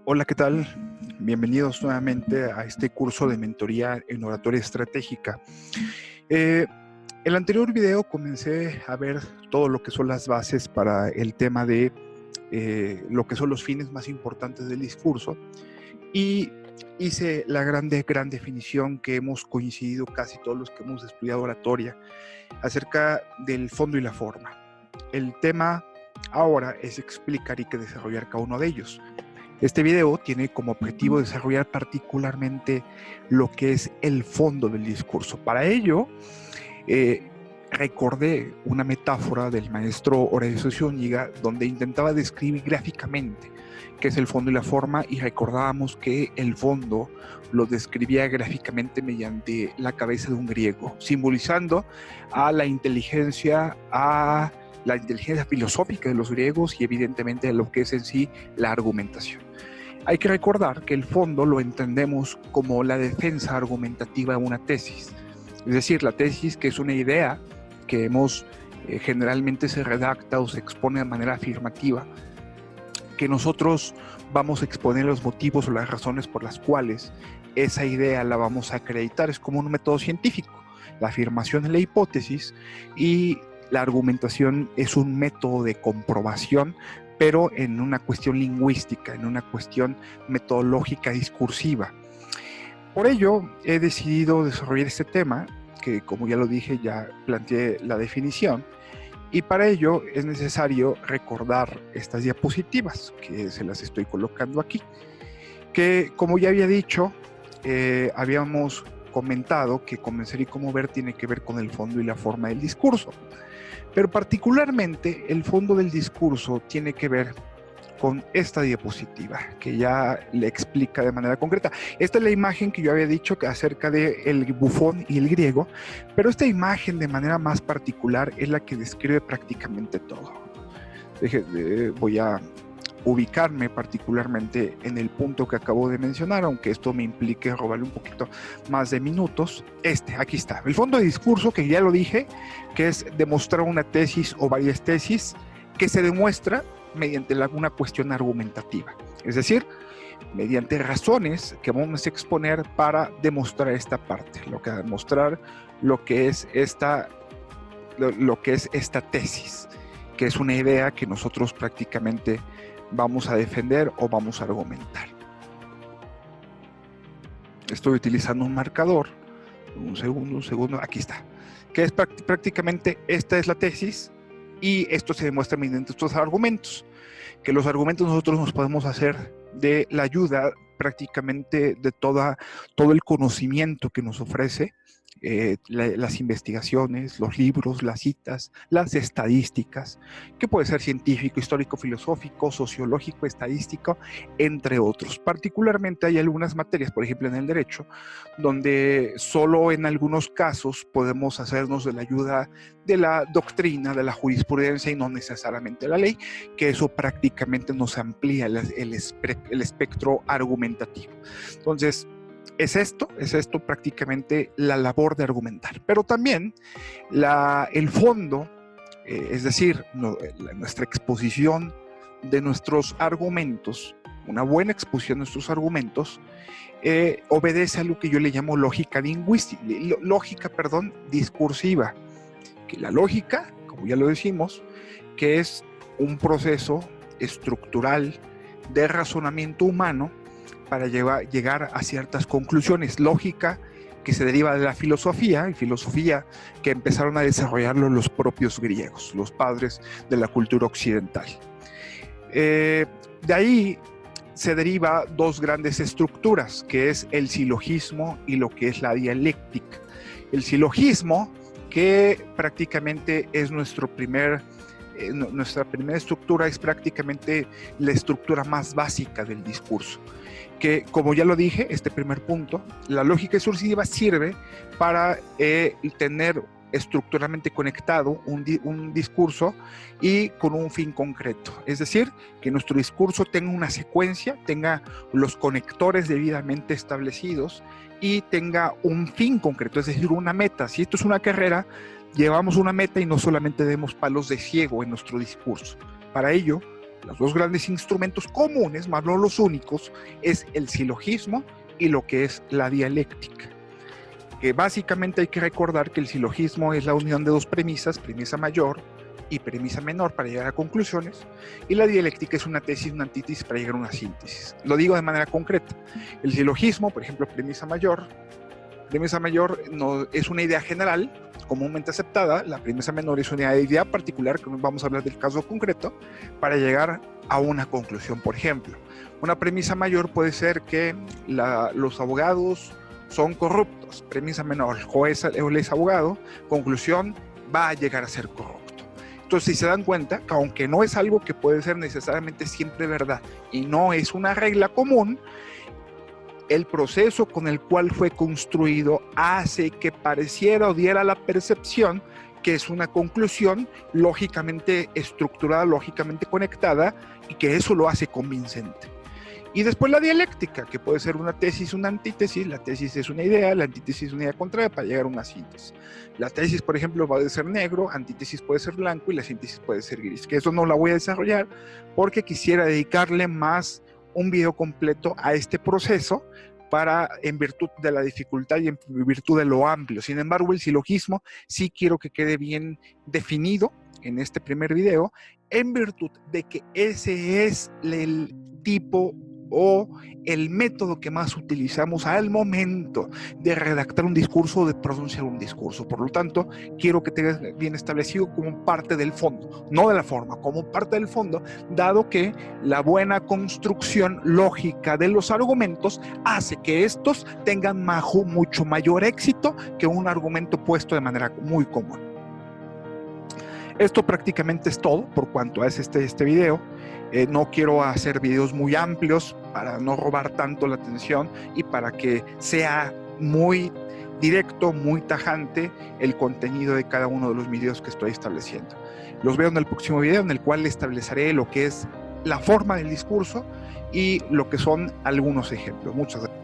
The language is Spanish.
Hola, ¿qué tal? Bienvenidos nuevamente a este curso de mentoría en oratoria estratégica. El anterior video comencé a ver todo lo que son las bases para el tema de lo que son los fines más importantes del discurso y hice la gran definición que hemos coincidido casi todos los que hemos estudiado oratoria acerca del fondo y la forma. El tema ahora es explicar y desarrollar cada uno de ellos. Este video tiene como objetivo desarrollar particularmente lo que es el fondo del discurso. Para ello, recordé una metáfora del maestro Horacio Zúñiga donde intentaba describir gráficamente qué es el fondo y la forma, y recordábamos que el fondo lo describía gráficamente mediante la cabeza de un griego, simbolizando a la inteligencia filosófica de los griegos y evidentemente lo que es en sí la argumentación. Hay que recordar que el fondo lo entendemos como la defensa argumentativa de una tesis, es decir, la tesis, que es una idea que generalmente se redacta o se expone de manera afirmativa, que nosotros vamos a exponer los motivos o las razones por las cuales esa idea la vamos a acreditar. Es como un método científico. La afirmación es la hipótesis y la argumentación es un método de comprobación, pero en una cuestión lingüística, en una cuestión metodológica discursiva. Por ello, he decidido desarrollar este tema, que como ya lo dije, ya planteé la definición, y para ello es necesario recordar estas diapositivas, que se las estoy colocando aquí, que como ya había dicho, habíamos comentado que convencer y cómo ver tiene que ver con el fondo y la forma del discurso. Pero particularmente el fondo del discurso tiene que ver con esta diapositiva, que ya le explica de manera concreta. Esta es la imagen que yo había dicho acerca del bufón y el griego, pero esta imagen de manera más particular es la que describe prácticamente todo. Voy a ubicarme particularmente en el punto que acabo de mencionar, aunque esto me implique robarle un poquito más de minutos. Aquí está, el fondo de discurso, que ya lo dije, que es demostrar una tesis o varias tesis que se demuestra mediante una cuestión argumentativa, es decir, mediante razones que vamos a exponer para demostrar esta parte, demostrar lo que es esta tesis, que es una idea que nosotros prácticamente vamos a defender o vamos a argumentar. Estoy utilizando un marcador, un segundo, aquí está, que es prácticamente esta es la tesis, y esto se demuestra mediante estos argumentos, que los argumentos nosotros nos podemos hacer de la ayuda prácticamente de todo el conocimiento que nos ofrece las investigaciones, los libros, las citas, las estadísticas, que puede ser científico, histórico, filosófico, sociológico, estadístico, entre otros. Particularmente hay algunas materias, por ejemplo en el derecho, donde solo en algunos casos podemos hacernos de la ayuda de la doctrina, de la jurisprudencia y no necesariamente la ley, que eso prácticamente nos amplía el espectro argumentativo. Entonces, es esto prácticamente la labor de argumentar, pero también el fondo, es decir, nuestra exposición de nuestros argumentos, una buena exposición de nuestros argumentos, obedece a lo que yo le llamo lógica discursiva, que la lógica, como ya lo decimos, que es un proceso estructural de razonamiento humano para llegar a ciertas conclusiones. Lógica que se deriva de la filosofía, y filosofía que empezaron a desarrollarlo los propios griegos, los padres de la cultura occidental. De ahí se deriva dos grandes estructuras, que es el silogismo y lo que es la dialéctica. El silogismo, que prácticamente es nuestra primera estructura, es prácticamente la estructura más básica del discurso, que como ya lo dije, este primer punto, la lógica discursiva sirve para tener estructuralmente conectado un discurso y con un fin concreto, es decir, que nuestro discurso tenga una secuencia, tenga los conectores debidamente establecidos y tenga un fin concreto, es decir, una meta. Si esto es una carrera, llevamos una meta y no solamente demos palos de ciego en nuestro discurso. Para ello, los dos grandes instrumentos comunes, más no los únicos, es el silogismo y lo que es la dialéctica. Que básicamente hay que recordar que el silogismo es la unión de dos premisas, premisa mayor y premisa menor para llegar a conclusiones, y la dialéctica es una tesis, una antítesis para llegar a una síntesis. Lo digo de manera concreta. El silogismo, por ejemplo, premisa mayor no, es una idea general, comúnmente aceptada. La premisa menor es una idea particular, que vamos a hablar del caso concreto, para llegar a una conclusión. Por ejemplo, una premisa mayor puede ser que los abogados son corruptos. Premisa menor, el juez es abogado. Conclusión, va a llegar a ser corrupto. Entonces, si se dan cuenta, que aunque no es algo que puede ser necesariamente siempre verdad y no es una regla común, el proceso con el cual fue construido hace que pareciera o diera la percepción que es una conclusión lógicamente estructurada, lógicamente conectada, y que eso lo hace convincente. Y después la dialéctica, que puede ser una tesis, una antítesis. La tesis es una idea, la antítesis es una idea contraria para llegar a una síntesis. La tesis, por ejemplo, puede ser negro, antítesis puede ser blanco y la síntesis puede ser gris. Que eso no la voy a desarrollar porque quisiera dedicarle más un video completo a este proceso en virtud de la dificultad y en virtud de lo amplio. Sin embargo, el silogismo sí quiero que quede bien definido en este primer video, en virtud de que ese es el tipo o el método que más utilizamos al momento de redactar un discurso o de pronunciar un discurso. Por lo tanto, quiero que tengas bien establecido como parte del fondo, no de la forma, como parte del fondo, dado que la buena construcción lógica de los argumentos hace que estos tengan mucho mayor éxito que un argumento puesto de manera muy común. Esto prácticamente es todo por cuanto a este video. No quiero hacer videos muy amplios para no robar tanto la atención y para que sea muy directo, muy tajante el contenido de cada uno de los videos que estoy estableciendo. Los veo en el próximo video, en el cual estableceré lo que es la forma del discurso y lo que son algunos ejemplos. Muchas gracias.